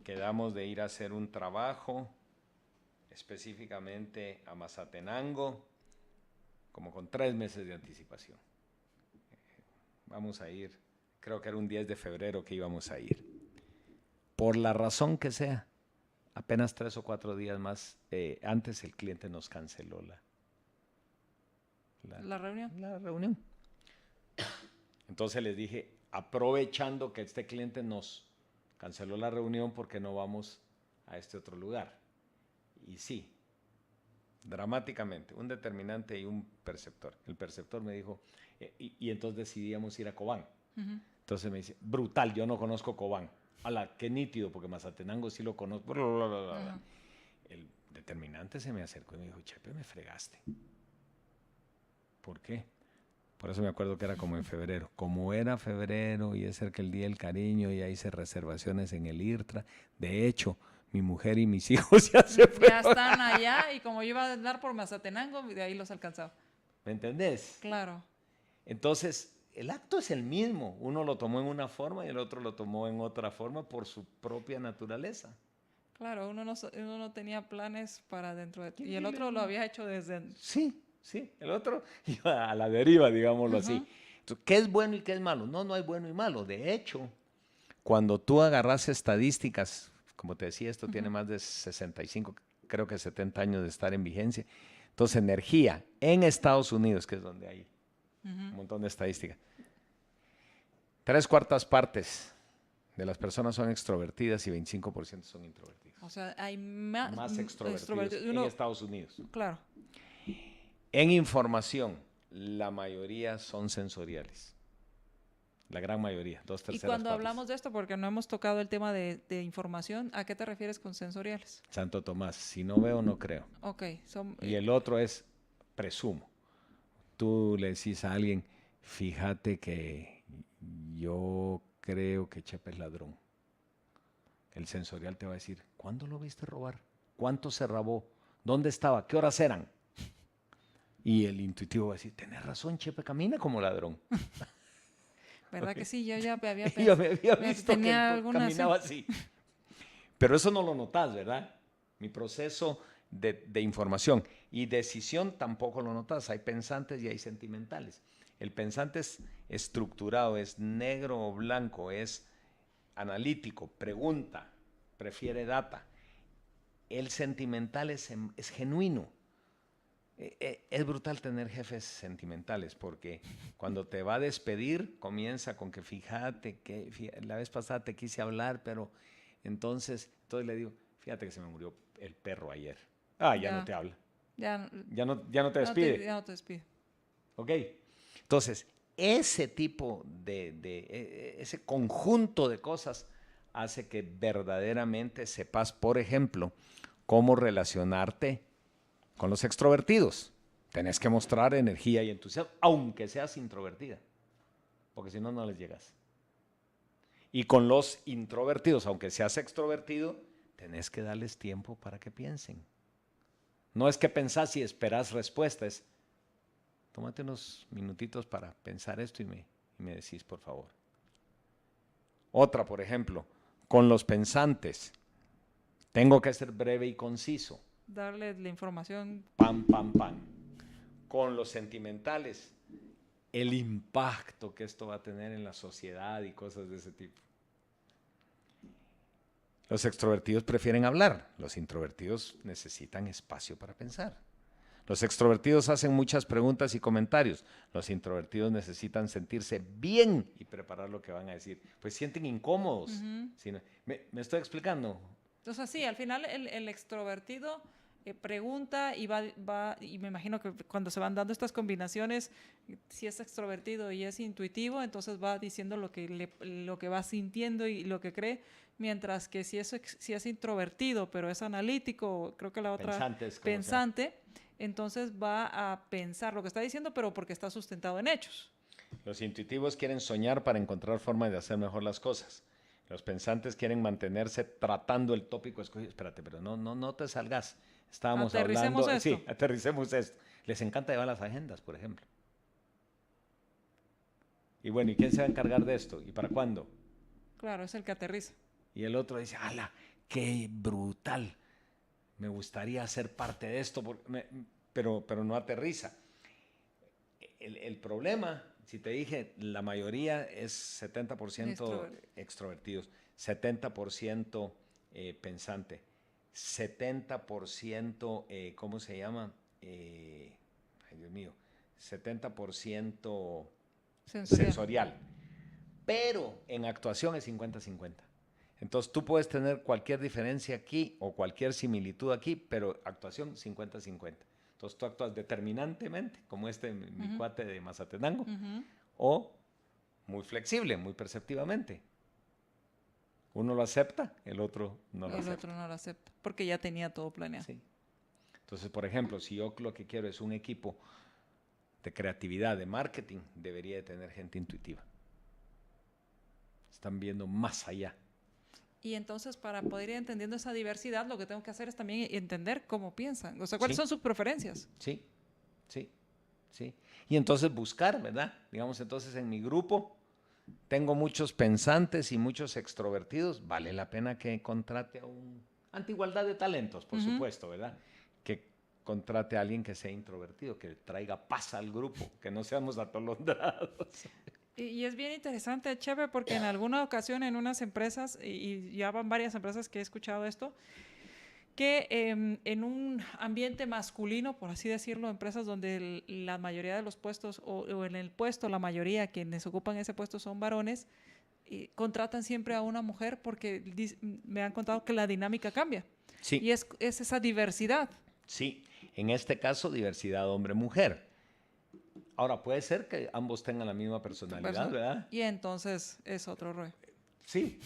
Quedamos de ir a hacer un trabajo, específicamente a Mazatenango, como con 3 meses de anticipación. Vamos a ir, creo que era un 10 de febrero que íbamos a ir. Por la razón que sea, apenas 3 o 4 días más antes el cliente nos canceló la reunión. La reunión. Entonces les dije, aprovechando que este cliente nos canceló la reunión, porque no vamos a este otro lugar. Y sí, dramáticamente, un determinante y un perceptor. El perceptor me dijo, y entonces decidíamos ir a Cobán. Entonces me dice, brutal, yo no conozco Cobán. Ala, qué nítido, porque Mazatenango sí lo conozco. El determinante se me acercó y me dijo, Chepe, me fregaste. ¿Por qué? Por eso me acuerdo que era como en febrero. Como era febrero y es cerca el Día del Cariño, y hice reservaciones en el IRTRA. De hecho, mi mujer y mis hijos ya se fueron. Ya están allá, y como yo iba a andar por Mazatenango, de ahí los alcanzaba. ¿Me entendés? Claro. Entonces, el acto es el mismo. Uno lo tomó en una forma y el otro lo tomó en otra forma por su propia naturaleza. Claro, uno no tenía planes para dentro de ti, y el otro lo había hecho desde... Sí, el otro iba a la deriva, digámoslo así. Entonces, ¿qué es bueno y qué es malo? No hay bueno y malo. De hecho, cuando tú agarras estadísticas, como te decía, esto tiene más de 65, creo que 70 años de estar en vigencia. Entonces, energía en Estados Unidos, que es donde hay un montón de estadísticas. 3/4 partes de las personas son extrovertidas y 25% son introvertidas. O sea, hay más extrovertidos en Estados Unidos. Claro. En información, la mayoría son sensoriales. La gran mayoría, 2/3 Y cuando partes. hablamos de esto, porque no hemos tocado el tema de información, ¿a qué te refieres con sensoriales? Santo Tomás, si no veo, no creo. Ok. Y el otro es presumo. Tú le decís a alguien, fíjate que yo creo que Chepe es ladrón. El sensorial te va a decir, ¿cuándo lo viste robar? ¿Cuánto se robó? ¿Dónde estaba? ¿Qué horas eran? Y el intuitivo va a decir, tenés razón, Chepe camina como ladrón. ¿Verdad que sí? Yo ya había Yo me había me visto que tenía algunas, caminaba sí. así. Pero eso no lo notas, ¿verdad? Mi proceso de información y decisión tampoco lo notas. Hay pensantes y hay sentimentales. El pensante es estructurado, es negro o blanco, es analítico, pregunta, prefiere data. El sentimental es genuino. Es brutal tener jefes sentimentales porque cuando te va a despedir comienza con que fíjate que la vez pasada te quise hablar, pero entonces le digo, fíjate que se me murió el perro ayer. Ya no te habla. Ya no te despide. Ya no te despide. Ok. Entonces, ese tipo ese conjunto de cosas hace que verdaderamente sepas, por ejemplo, cómo relacionarte con los extrovertidos. Tenés que mostrar energía y entusiasmo, aunque seas introvertida, porque si no, no les llegas. Y con los introvertidos, aunque seas extrovertido, tenés que darles tiempo para que piensen. No es que pensás y esperás respuestas. Tómate unos minutitos para pensar esto y me decís, por favor. Otra, por ejemplo, con los pensantes. Tengo que ser breve y conciso. Darle la información. Pam, pam, pam. Con los sentimentales, el impacto que esto va a tener en la sociedad y cosas de ese tipo. Los extrovertidos prefieren hablar, los introvertidos necesitan espacio para pensar. Los extrovertidos hacen muchas preguntas y comentarios, los introvertidos necesitan sentirse bien y preparar lo que van a decir. Pues sienten incómodos. ¿Me estoy explicando? Entonces, sí, al final el extrovertido pregunta y y me imagino que cuando se van dando estas combinaciones, si es extrovertido y es intuitivo, entonces va diciendo lo que va sintiendo y lo que cree, mientras que si es introvertido, pero es analítico, creo que la otra pensante, entonces va a pensar lo que está diciendo, pero porque está sustentado en hechos. Los intuitivos quieren soñar para encontrar formas de hacer mejor las cosas. Los pensantes quieren mantenerse tratando el tópico escogido. Espérate, pero no te salgas. Estábamos aterricemos hablando... esto. Sí, aterricemos esto. Les encanta llevar las agendas, por ejemplo. Y bueno, ¿y quién se va a encargar de esto? ¿Y para cuándo? Claro, es el que aterriza. Y el otro dice, ¡hala, qué brutal! Me gustaría ser parte de esto, pero no aterriza. El problema, si te dije, la mayoría es 70% extrovertidos, 70% pensante, 70%, ¿cómo se llama? Ay, Dios mío, 70% sensorial. Pero en actuación es 50-50. Entonces tú puedes tener cualquier diferencia aquí o cualquier similitud aquí, pero actuación 50-50. Entonces tú actúas determinantemente, como mi cuate de Mazatenango, o muy flexible, muy perceptivamente. Uno lo acepta, el otro no lo acepta. El otro no lo acepta, porque ya tenía todo planeado. Sí. Entonces, por ejemplo, si yo lo que quiero es un equipo de creatividad, de marketing, debería de tener gente intuitiva. Están viendo más allá. Y entonces, para poder ir entendiendo esa diversidad, lo que tengo que hacer es también entender cómo piensan. O sea, ¿cuáles son sus preferencias? Sí. Y entonces buscar, ¿verdad? Digamos, entonces en mi grupo tengo muchos pensantes y muchos extrovertidos. Vale la pena que contrate a ante igualdad de talentos, por supuesto, ¿verdad? Que contrate a alguien que sea introvertido, que traiga paz al grupo, que no seamos atolondrados. Y es bien interesante, Chepe, porque en alguna ocasión en unas empresas, y ya van varias empresas que he escuchado esto, que en un ambiente masculino, por así decirlo, empresas donde la mayoría de los puestos, o en el puesto, la mayoría quienes ocupan ese puesto son varones, contratan siempre a una mujer porque me han contado que la dinámica cambia. Sí. Y es esa diversidad. Sí, en este caso diversidad hombre-mujer. Ahora, puede ser que ambos tengan la misma personalidad, ¿verdad? Y entonces es otro rollo. Sí.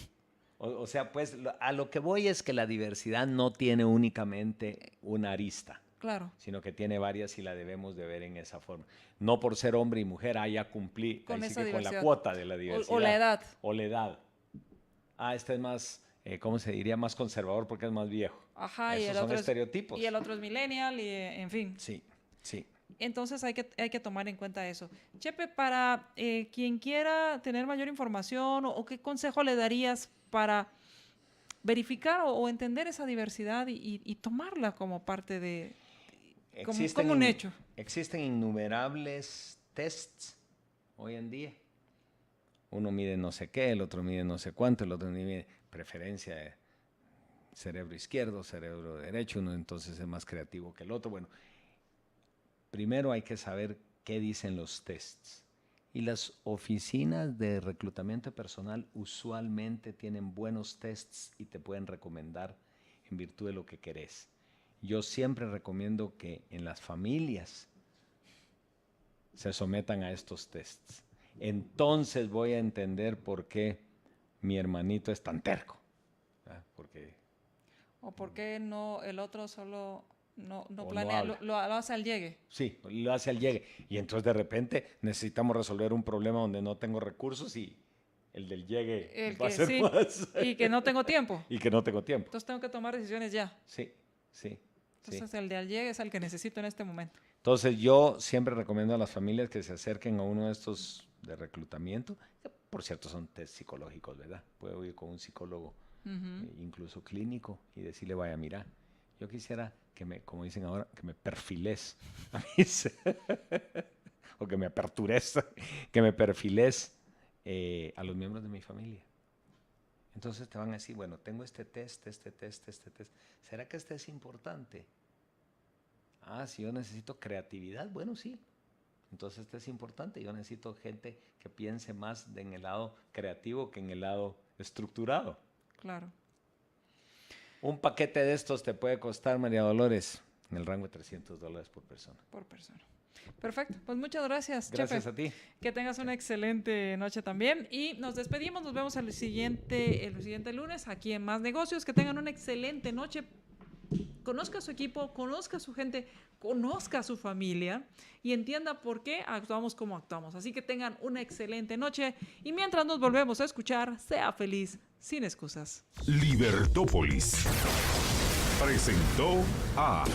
O sea, pues a lo que voy es que la diversidad no tiene únicamente una arista. Claro. Sino que tiene varias y la debemos de ver en esa forma. No por ser hombre y mujer, ya cumplí con la cuota de la diversidad. O la edad. O la edad. Este es más, ¿cómo se diría? Más conservador porque es más viejo. Ajá. Esos son estereotipos. Y el otro es millennial y en fin. Sí. Entonces hay que tomar en cuenta eso. Chepe, para quien quiera tener mayor información o qué consejo le darías para verificar o entender esa diversidad y tomarla como parte de, como un hecho. Existen innumerables tests hoy en día. Uno mide no sé qué, el otro mide no sé cuánto, el otro mide preferencia de cerebro izquierdo, cerebro derecho, uno entonces es más creativo que el otro. Bueno, primero hay que saber qué dicen los tests. Y las oficinas de reclutamiento personal usualmente tienen buenos tests y te pueden recomendar en virtud de lo que querés. Yo siempre recomiendo que en las familias se sometan a estos tests. Entonces voy a entender por qué mi hermanito es tan terco. O por qué no el otro solo no planea, lo hace al llegue. Sí, lo hace al llegue. Y entonces de repente necesitamos resolver un problema donde no tengo recursos y el del llegue va a ser más. Y que no tengo tiempo. Y que no tengo tiempo. Entonces tengo que tomar decisiones ya. Sí. Entonces el de al llegue es el que necesito en este momento. Entonces yo siempre recomiendo a las familias que se acerquen a uno de estos de reclutamiento. Por cierto, son test psicológicos, ¿verdad? Puedo ir con un psicólogo, incluso clínico, y decirle, vaya, mira, yo quisiera que me, como dicen ahora, que me perfiles o que me apertures, que me perfiles a los miembros de mi familia. Entonces te van a decir, bueno, tengo este test. ¿Será que este es importante? Si yo necesito creatividad, bueno, sí. Entonces este es importante. Yo necesito gente que piense más en el lado creativo que en el lado estructurado. Claro. Un paquete de estos te puede costar, María Dolores, en el rango de $300 por persona. Por persona. Perfecto. Pues muchas gracias, Gracias Chepe. a ti. Que tengas una excelente noche también. Y nos despedimos. Nos vemos el siguiente lunes aquí en Más Negocios. Que tengan una excelente noche. Conozca a su equipo, conozca a su gente, conozca a su familia y entienda por qué actuamos como actuamos. Así que tengan una excelente noche y mientras nos volvemos a escuchar, sea feliz, sin excusas. Libertópolis presentó a